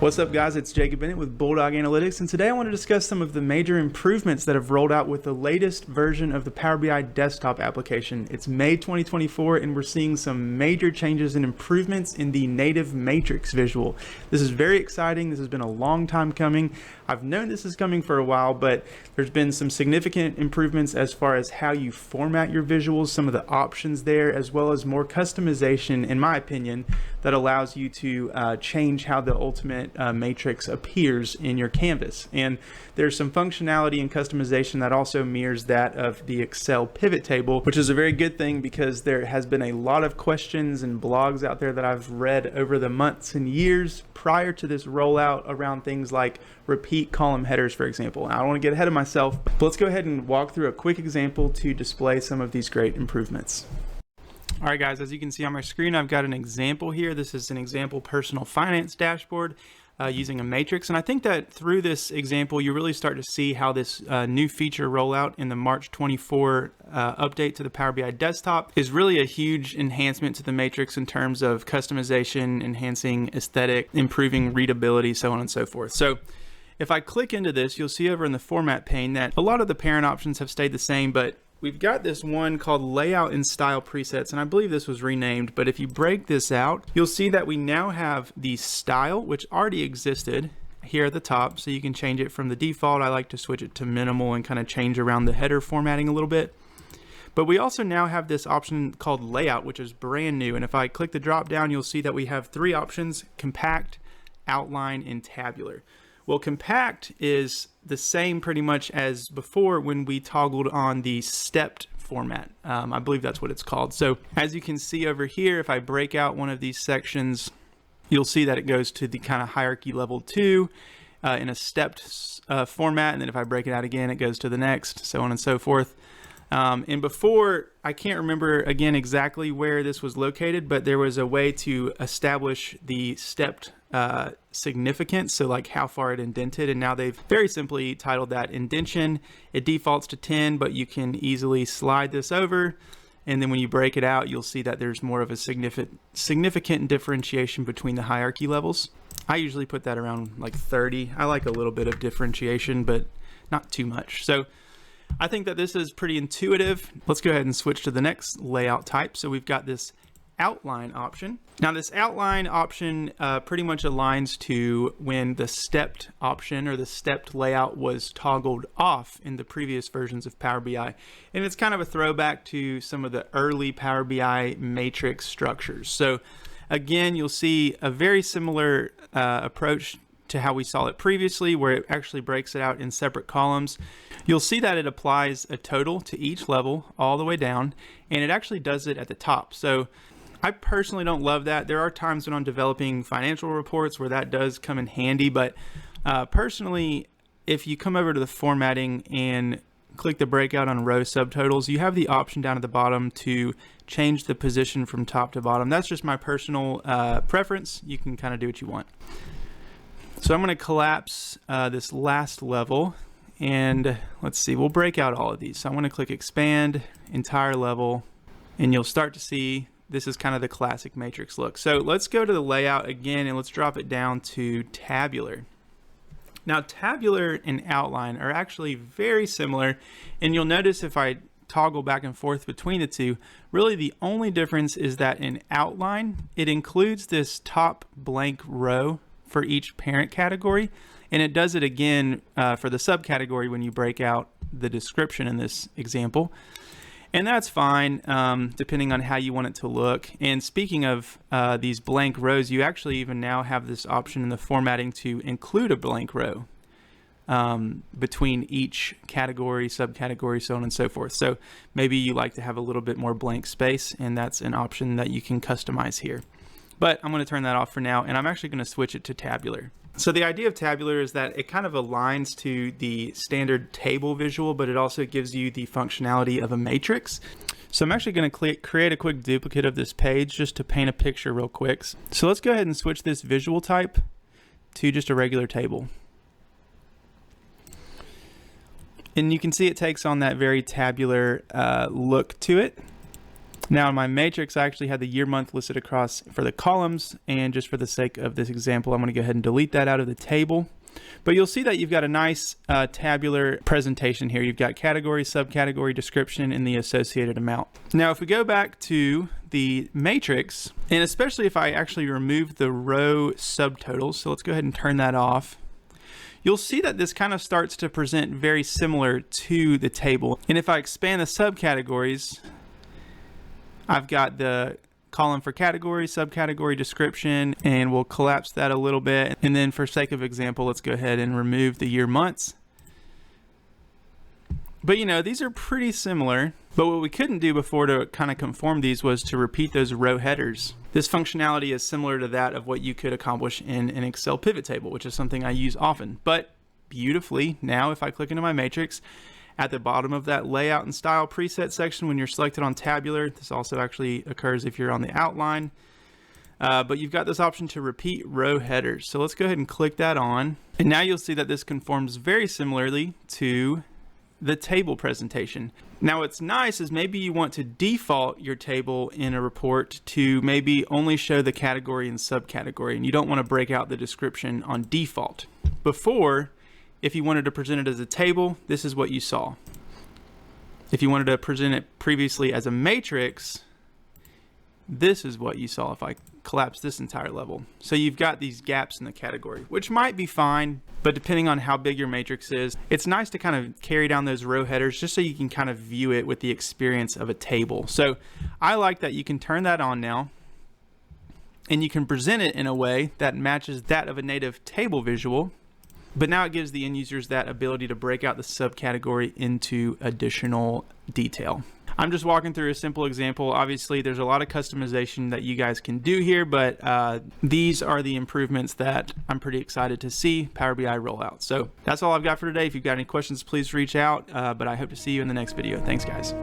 What's up, guys? It's Jacob Bennett with Bulldog Analytics, and today I want to discuss some of the major improvements that have rolled out with the latest version of the Power BI desktop application. It's May 2024, and we're seeing some major changes and improvements in the native matrix visual. This is very exciting. This has been a long time coming. I've known this is coming for a while, but there's been some significant improvements as far as how you format your visuals, some of the options there, as well as more customization, in my opinion, that allows you to change how the ultimate matrix appears in your canvas. And there's some functionality and customization that also mirrors that of the Excel pivot table, which is a very good thing because there has been a lot of questions and blogs out there that I've read over the months and years prior to this rollout around things like repeat column headers, for example. I don't want to get ahead of myself, but let's go ahead and walk through a quick example to display some of these great improvements. All right, guys, as you can see on my screen, I've got an example here. This is an example personal finance dashboard using a matrix. And I think that through this example, you really start to see how this new feature rollout in the March 24 update to the Power BI desktop is really a huge enhancement to the matrix in terms of customization, enhancing aesthetic, improving readability, so on and so forth. So if I click into this, you'll see over in the format pane that a lot of the parent options have stayed the same, but we've got this one called layout and style presets, and I believe this was renamed, but if you break this out, you'll see that we now have the style, which already existed here at the top. So you can change it from the default. I like to switch it to minimal and kind of change around the header formatting a little bit. But we also now have this option called layout, which is brand new. And if I click the drop down, you'll see that we have three options: compact, outline, and tabular. Well, compact is the same pretty much as before when we toggled on the stepped format. I believe that's what it's called. So as you can see over here, if I break out one of these sections, you'll see that it goes to the kind of hierarchy level 2 in a stepped format. And then if I break it out again, it goes to the next, so on and so forth. And before, I can't remember again exactly where this was located, but there was a way to establish the stepped significance, so like how far it indented, and now they've very simply titled that indention. It defaults to 10, but you can easily slide this over, and then when you break it out, you'll see that there's more of a significant differentiation between the hierarchy levels. I usually put that around like 30. I like a little bit of differentiation, but not too much. So I think that this is pretty intuitive. Let's go ahead and switch to the next layout type. So we've got this outline option. Now this outline option pretty much aligns to when the stepped option or the stepped layout was toggled off in the previous versions of Power BI. And it's kind of a throwback to some of the early Power BI matrix structures. So again, you'll see a very similar approach to how we saw it previously, where it actually breaks it out in separate columns. You'll see that it applies a total to each level all the way down, and it actually does it at the top. So I personally don't love that. There are times when I'm developing financial reports where that does come in handy, but personally, if you come over to the formatting and click the breakout on row subtotals, you have the option down at the bottom to change the position from top to bottom. That's just my personal preference. You can kind of do what you want. So I'm going to collapse this last level, and let's see, we'll break out all of these. So I'm going to click expand entire level, and you'll start to see this is kind of the classic matrix look. So let's go to the layout again, and let's drop it down to tabular. Now tabular and outline are actually very similar, and you'll notice if I toggle back and forth between the two, really the only difference is that in outline, it includes this top blank row for each parent category, and it does it again for the subcategory when you break out the description in this example. And that's fine, depending on how you want it to look. And speaking of these blank rows, you actually even now have this option in the formatting to include a blank row between each category, subcategory, so on and so forth. So maybe you like to have a little bit more blank space, and that's an option that you can customize here. But I'm going to turn that off for now, and I'm actually going to switch it to tabular. So the idea of tabular is that it kind of aligns to the standard table visual, but it also gives you the functionality of a matrix. So I'm actually going to create a quick duplicate of this page just to paint a picture real quick. So let's go ahead and switch this visual type to just a regular table. And you can see it takes on that very tabular look to it. Now in my matrix, I actually had the year month listed across for the columns, and just for the sake of this example, I'm going to go ahead and delete that out of the table. But you'll see that you've got a nice tabular presentation here. You've got category, subcategory, description, and the associated amount. Now if we go back to the matrix, and especially if I actually remove the row subtotals, so let's go ahead and turn that off, you'll see that this kind of starts to present very similar to the table. And if I expand the subcategories, I've got the column for category, subcategory, description, and we'll collapse that a little bit. And then for sake of example, let's go ahead and remove the year months. But you know, these are pretty similar. But what we couldn't do before to kind of conform these was to repeat those row headers. This functionality is similar to that of what you could accomplish in an Excel pivot table, which is something I use often. But beautifully, now if I click into my matrix, at the bottom of that layout and style preset section, when you're selected on tabular, this also actually occurs if you're on the outline, but you've got this option to repeat row headers. So let's go ahead and click that on. And now you'll see that this conforms very similarly to the table presentation. Now what's nice is maybe you want to default your table in a report to maybe only show the category and subcategory, and you don't want to break out the description on default. Before, if you wanted to present it as a table, this is what you saw. If you wanted to present it previously as a matrix, this is what you saw if I collapse this entire level. So you've got these gaps in the category, which might be fine, but depending on how big your matrix is, it's nice to kind of carry down those row headers just so you can kind of view it with the experience of a table. So I like that you can turn that on now, and you can present it in a way that matches that of a native table visual. But now it gives the end users that ability to break out the subcategory into additional detail. I'm just walking through a simple example. Obviously, there's a lot of customization that you guys can do here, but these are the improvements that I'm pretty excited to see Power BI roll out. So that's all I've got for today. If you've got any questions, please reach out, but I hope to see you in the next video. Thanks, guys.